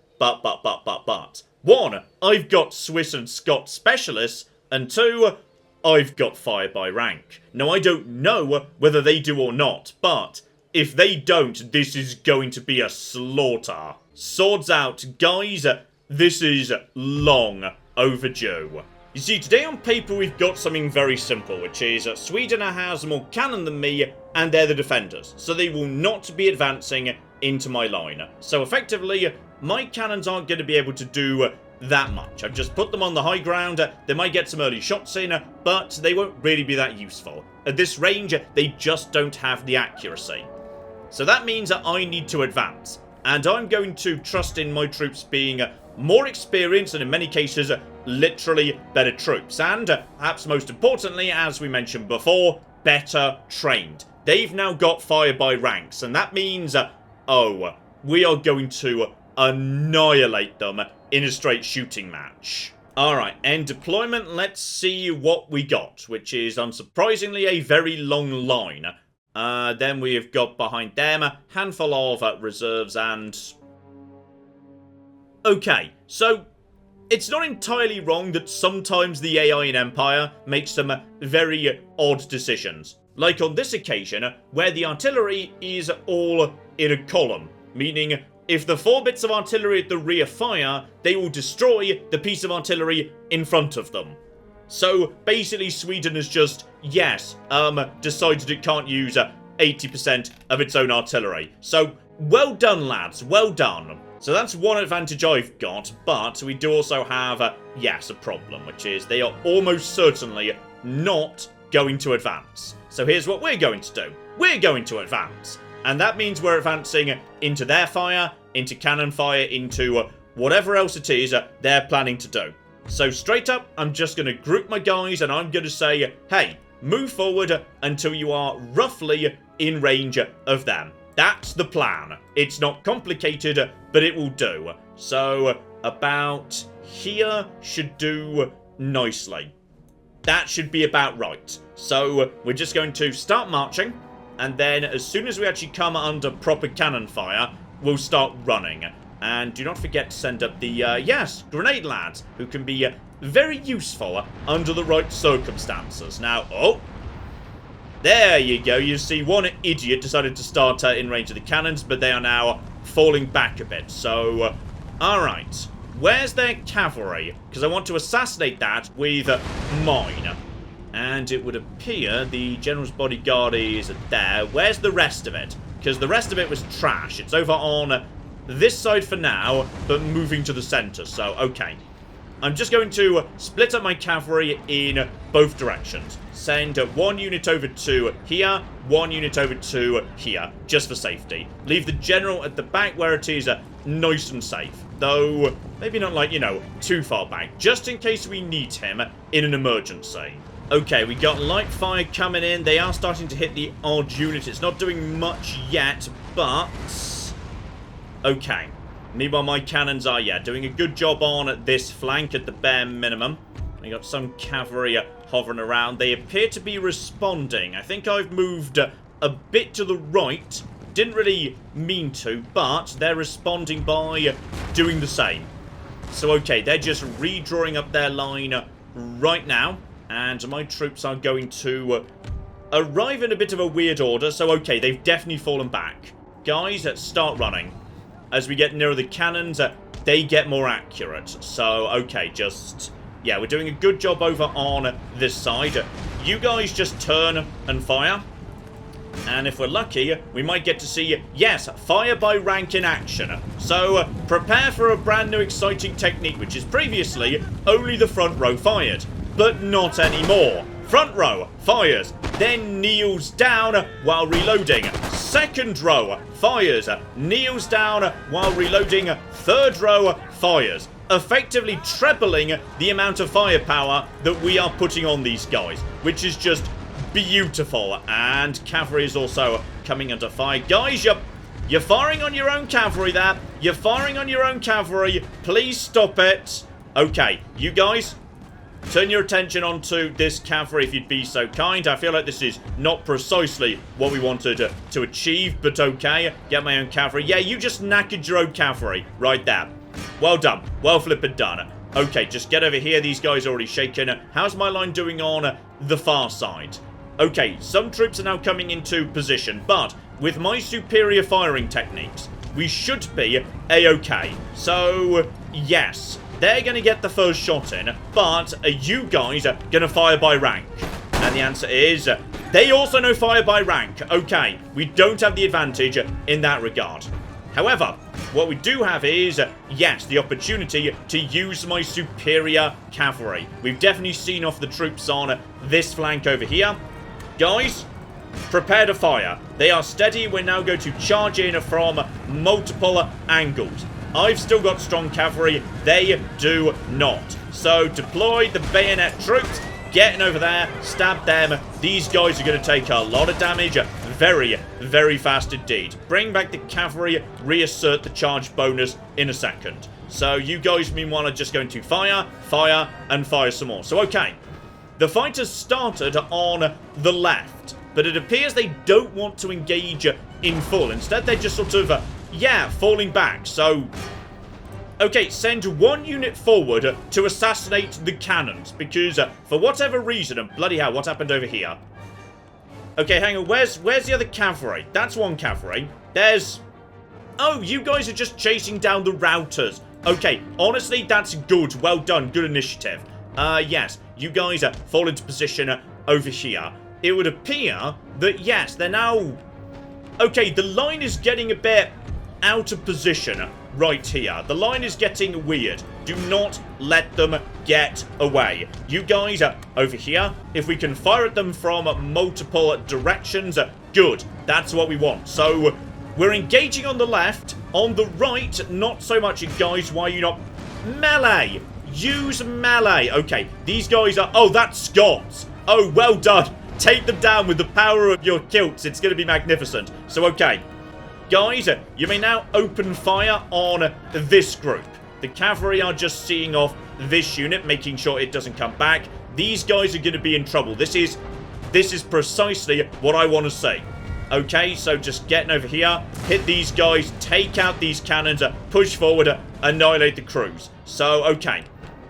1, I've got Swiss and Scots specialists, and 2, I've got fire by rank. Now, I don't know whether they do or not, but if they don't, this is going to be a slaughter. Swords out, guys, this is long overdue. You see, today on paper we've got something very simple, which is Sweden has more cannon than me, and they're the defenders, so they will not be advancing into my line. So effectively, my cannons aren't going to be able to do that much. I've just put them on the high ground. They might get some early shots in, but they won't really be that useful. At this range, they just don't have the accuracy. So that means that I need to advance, and I'm going to trust in my troops being more experienced and in many cases literally better troops, and perhaps most importantly, as we mentioned before, better trained. They've now got fire by ranks, and that means we are going to annihilate them in a straight shooting match. Alright, end deployment. Let's see what we got, which is unsurprisingly a very long line. Then we have got behind them a handful of reserves and... okay, so it's not entirely wrong that sometimes the AI in Empire makes some very odd decisions. Like on this occasion, where the artillery is all in a column, meaning if the 4 bits of artillery at the rear fire, they will destroy the piece of artillery in front of them. So basically Sweden has just, decided it can't use 80% of its own artillery. So well done, lads, well done. So that's one advantage I've got, but we do also have, a problem, which is they are almost certainly not going to advance. So here's what we're going to do. We're going to advance. And that means we're advancing into their fire, into cannon fire, into whatever else it is they're planning to do. So straight up, I'm just going to group my guys and I'm going to say, hey, move forward until you are roughly in range of them. That's the plan. It's not complicated, but it will do. So about here should do nicely. That should be about right. So we're just going to start marching. And then as soon as we actually come under proper cannon fire, we'll start running. And do not forget to send up the, grenade lads, who can be very useful under the right circumstances. Now, there you go. You see, one idiot decided to start in range of the cannons, but they are now falling back a bit. So, alright. Where's their cavalry? Because I want to assassinate that with mine. And it would appear the general's bodyguard is there. Where's the rest of it? Because the rest of it was trash. It's over on this side for now, but moving to the center. So, okay. I'm just going to split up my cavalry in both directions. Send 1 unit over to here, 1 unit over to here, just for safety. Leave the general at the back where it is nice and safe. Though, maybe not like, too far back. Just in case we need him in an emergency. Okay, we got light fire coming in. They are starting to hit the odd unit. It's not doing much yet, but... okay. Meanwhile, my cannons are, doing a good job on this flank at the bare minimum. We got some cavalry hovering around. They appear to be responding. I think I've moved a bit to the right. Didn't really mean to, but they're responding by doing the same. So, okay, they're just redrawing up their line right now. And my troops are going to arrive in a bit of a weird order. So, okay, they've definitely fallen back. Guys, let's start running. As we get nearer the cannons, they get more accurate. So, okay, just Yeah, we're doing a good job over on this side. You guys just turn and fire. And if we're lucky, we might get to see, yes, fire by rank in action. So, prepare for a brand new exciting technique, which is previously only the front row fired. But not anymore. Front row fires, then kneels down while reloading. Second row fires, kneels down while reloading. Third row fires. Effectively trebling the amount of firepower that we are putting on these guys, which is just beautiful. And cavalry is also coming under fire. Guys, you're firing on your own cavalry there. You're firing on your own cavalry. Please stop it. Okay, you guys, turn your attention onto this cavalry if you'd be so kind. I feel like this is not precisely what we wanted to achieve, but okay. Get my own cavalry. Yeah, you just knackered your own cavalry right there. Well done. Well flippin' done. Okay, just get over here. These guys are already shaken. How's my line doing on the far side? Okay, some troops are now coming into position, but with my superior firing techniques, we should be a-okay. So, yes, they're going to get the first shot in, but are you guys going to fire by rank? And the answer is, they also know fire by rank. Okay, we don't have the advantage in that regard. However, what we do have is, yes, the opportunity to use my superior cavalry. We've definitely seen off the troops on this flank over here. Guys, prepare to fire. They are steady. We're now going to charge in from multiple angles. I've still got strong cavalry. They do not. So deploy the bayonet troops. Getting over there. Stab them. These guys are going to take a lot of damage. Very, very fast indeed. Bring back the cavalry. Reassert the charge bonus in a second. So you guys, meanwhile, are just going to fire, fire, and fire some more. So, okay. The fight has started on the left, but it appears they don't want to engage in full. Instead, they're just sort of, yeah, falling back. So, okay, send one unit forward to assassinate the cannons, because for whatever reason, and bloody hell, what happened over here? Okay, hang on, where's the other cavalry? That's one cavalry. There's... Oh, you guys are just chasing down the routers. Okay, honestly, that's good. Well done, good initiative. Yes, you guys fall into position over here. It would appear that, yes, they're now... Okay, the line is getting a bit out of position right here. The line is getting weird. Do not let them get away. You guys over here, if we can fire at them from multiple directions, good. That's what we want. So, we're engaging on the left. On the right, not so much. Guys, why are you not... Melee! Use melee. Okay, these guys are... Oh, that's Scots. Oh, well done. Take them down with the power of your kilts. It's going to be magnificent. So, okay. Guys, you may now open fire on this group. The cavalry are just seeing off this unit, making sure it doesn't come back. These guys are going to be in trouble. This is precisely what I want to say. Okay, so just getting over here, hit these guys, take out these cannons, push forward, annihilate the crews. So, okay.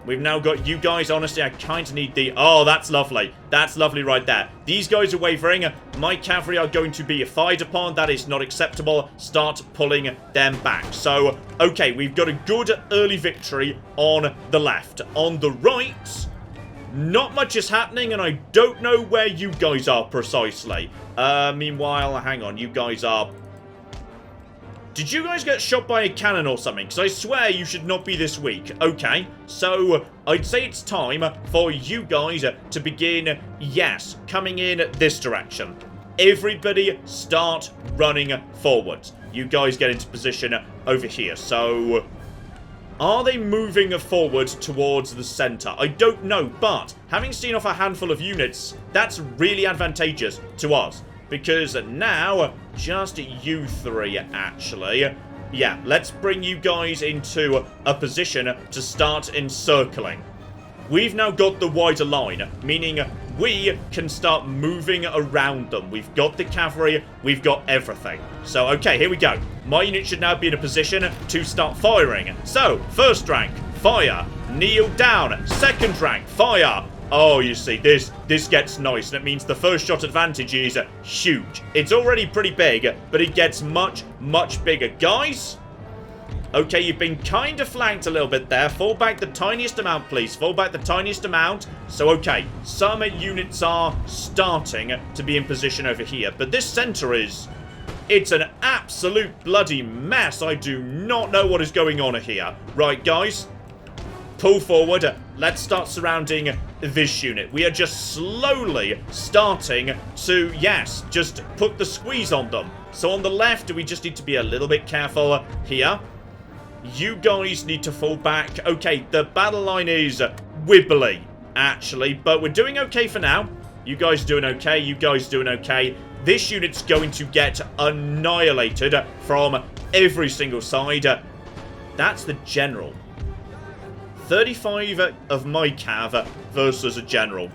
We've now got you guys. Honestly, I kind of need the... Oh, that's lovely. That's lovely right there. These guys are wavering. My cavalry are going to be fired upon. That is not acceptable. Start pulling them back. So, okay, we've got a good early victory on the left. On the right, not much is happening, and I don't know where you guys are precisely. Meanwhile, hang on. You guys are... Did you guys get shot by a cannon or something? Because I swear you should not be this weak. Okay, so I'd say it's time for you guys to begin, yes, coming in this direction. Everybody start running forward. You guys get into position over here. So, are they moving forward towards the center? I don't know, but having seen off a handful of units, that's really advantageous to us. Because now, just you three, actually. Yeah, let's bring you guys into a position to start encircling. We've now got the wider line, meaning we can start moving around them. We've got the cavalry, we've got everything. So, okay, here we go. My unit should now be in a position to start firing. So, first rank, fire. Kneel down. Second rank, fire. Oh, you see, this gets nice, and it means the first shot advantage is huge. It's already pretty big, but it gets much, much bigger. Guys? Okay, you've been kind of flanked a little bit there. Fall back the tiniest amount, please. Fall back the tiniest amount. So, okay, some units are starting to be in position over here. But this center is... It's an absolute bloody mess. I do not know what is going on here. Right, guys. Pull forward. Let's start surrounding this unit. We are just slowly starting to, yes, just put the squeeze on them. So on the left, we just need to be a little bit careful here. You guys need to fall back. Okay, the battle line is wibbly, actually, but we're doing okay for now. You guys doing okay? You guys doing okay? This unit's going to get annihilated from every single side. That's the general. 35 of my cav versus a general.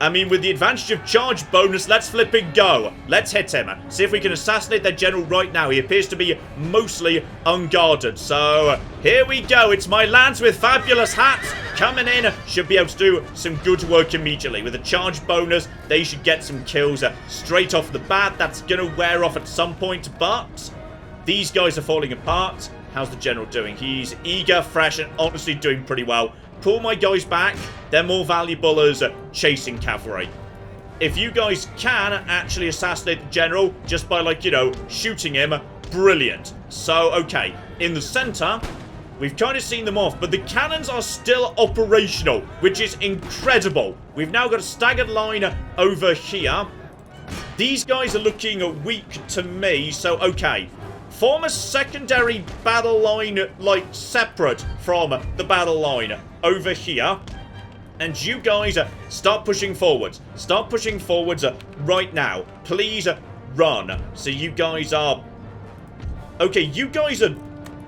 I mean, with the advantage of charge bonus, let's flip and go. Let's hit him. See if we can assassinate their general right now. He appears to be mostly unguarded. So, here we go. It's my lads with fabulous hats coming in. Should be able to do some good work immediately. With a charge bonus, they should get some kills straight off the bat. That's going to wear off at some point, but these guys are falling apart. How's the general doing? He's eager, fresh, and honestly doing pretty well. Pull my guys back. They're more valuable as chasing cavalry. If you guys can actually assassinate the general just by, like, you know, shooting him, brilliant. So, okay, in the center, we've kind of seen them off, but the cannons are still operational, which is incredible. We've now got a staggered line over here. These guys are looking weak to me, so, okay. Form a secondary battle line, like, separate from the battle line over here. And you guys start pushing forwards. Start pushing forwards right now. Please run. So you guys are... Okay, you guys are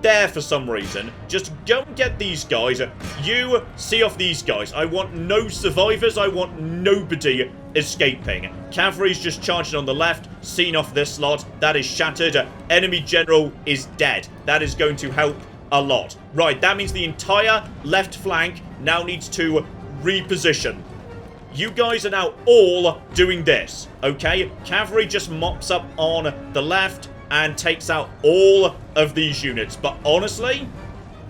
there for some reason. Just go and get these guys. You see off these guys. I want no survivors. I want nobody escaping. Cavalry's just charging on the left. Seen off this lot. That is shattered. Enemy general is dead. That is going to help a lot. Right, that means the entire left flank now needs to reposition. You guys are now all doing this, okay? Cavalry just mops up on the left and takes out all of these units. But honestly,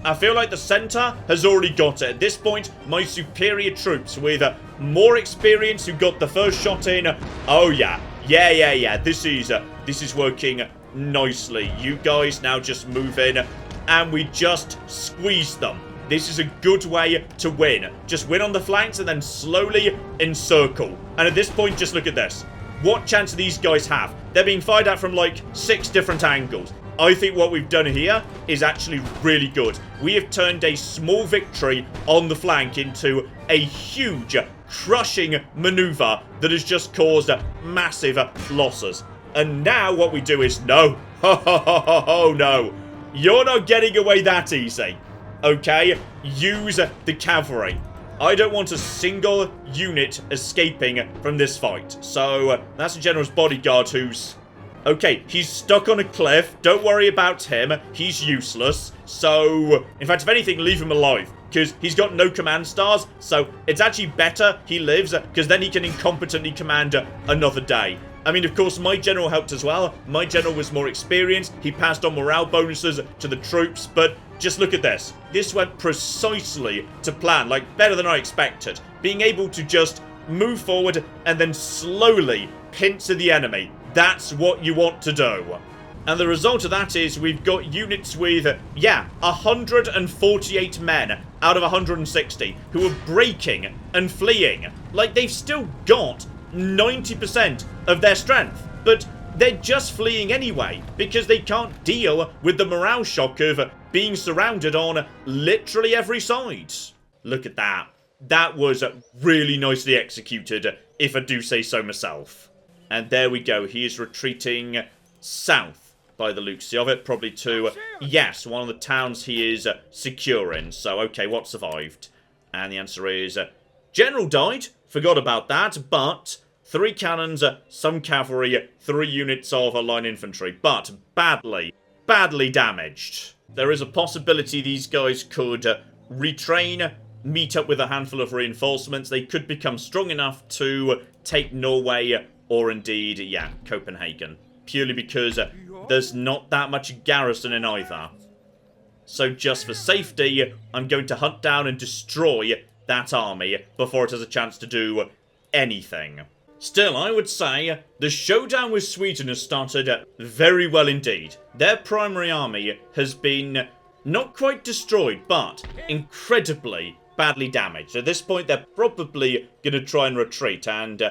I feel like the center has already got it. At this point, my superior troops with more experience who got the first shot in. Oh, yeah. Yeah. This is working nicely. You guys now just move in and we just squeeze them. This is a good way to win. Just win on the flanks and then slowly encircle. And at this point, just look at this. What chance do these guys have? They're being fired at from like 6 different angles. I think what we've done here is actually really good. We have turned a small victory on the flank into a huge, crushing maneuver that has just caused massive losses. And now what we do is, no. No. You're not getting away that easy. Okay? Use the cavalry. I don't want a single unit escaping from this fight. So, that's the general's bodyguard who's... Okay, he's stuck on a cliff. Don't worry about him. He's useless. So, in fact, if anything, leave him alive. Because he's got no command stars. So, it's actually better he lives. Because then he can incompetently command another day. I mean, of course, my general helped as well. My general was more experienced. He passed on morale bonuses to the troops. But just look at this. This went precisely to plan. Like, better than I expected. Being able to just move forward and then slowly pincer the enemy. That's what you want to do. And the result of that is we've got units with, 148 men out of 160 who are breaking and fleeing. Like, they've still got 90% of their strength. But they're just fleeing anyway because they can't deal with the morale shock of being surrounded on literally every side. Look at that. That was really nicely executed, if I do say so myself. And there we go. He is retreating south by the looks of it. Probably to, yes, one of the towns he is securing. So, okay, what survived? And the answer is, General died. Forgot about that. But 3 cannons, some cavalry, 3 units of line infantry. But badly damaged. There is a possibility these guys could retrain, meet up with a handful of reinforcements. They could become strong enough to take Norway or indeed, Copenhagen. Purely because there's not that much garrison in either. So just for safety, I'm going to hunt down and destroy that army before it has a chance to do anything. Still, I would say the showdown with Sweden has started very well indeed. Their primary army has been not quite destroyed, but incredibly badly damaged. At this point, they're probably going to try and retreat, and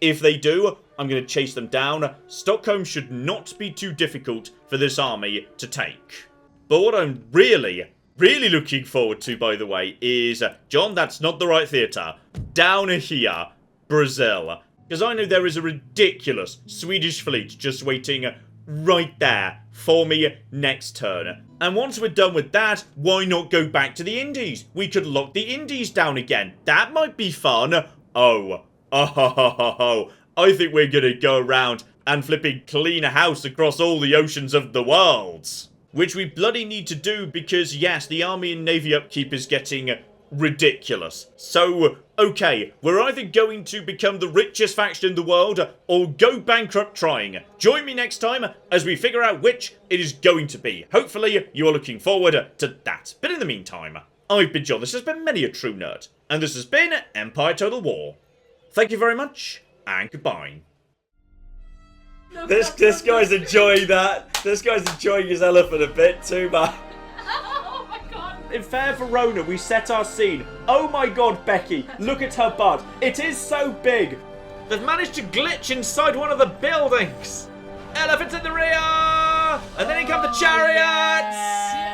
if they do, I'm going to chase them down. Stockholm should not be too difficult for this army to take. But what I'm really looking forward to, by the way, is, John, that's not the right theatre. Down here, Brazil. Because I know there is a ridiculous Swedish fleet just waiting right there for me next turn. And once we're done with that, why not go back to the Indies? We could lock the Indies down again. That might be fun. Oh, I think we're going to go around and flipping clean a house across all the oceans of the world. Which we bloody need to do because, yes, the army and navy upkeep is getting ridiculous. So, okay, we're either going to become the richest faction in the world or go bankrupt trying. Join me next time as we figure out which it is going to be. Hopefully, you are looking forward to that. But in the meantime, I've been John, this has been Many a True Nerd, and this has been Empire Total War. Thank you very much, and goodbye. This guy's enjoying that. This guy's enjoying his elephant a bit too much. Oh my god. In Fair Verona, we set our scene. Oh my god, Becky, look at her butt. It is so big. They've managed to glitch inside one of the buildings. Elephants in the rear! And then in come the chariots!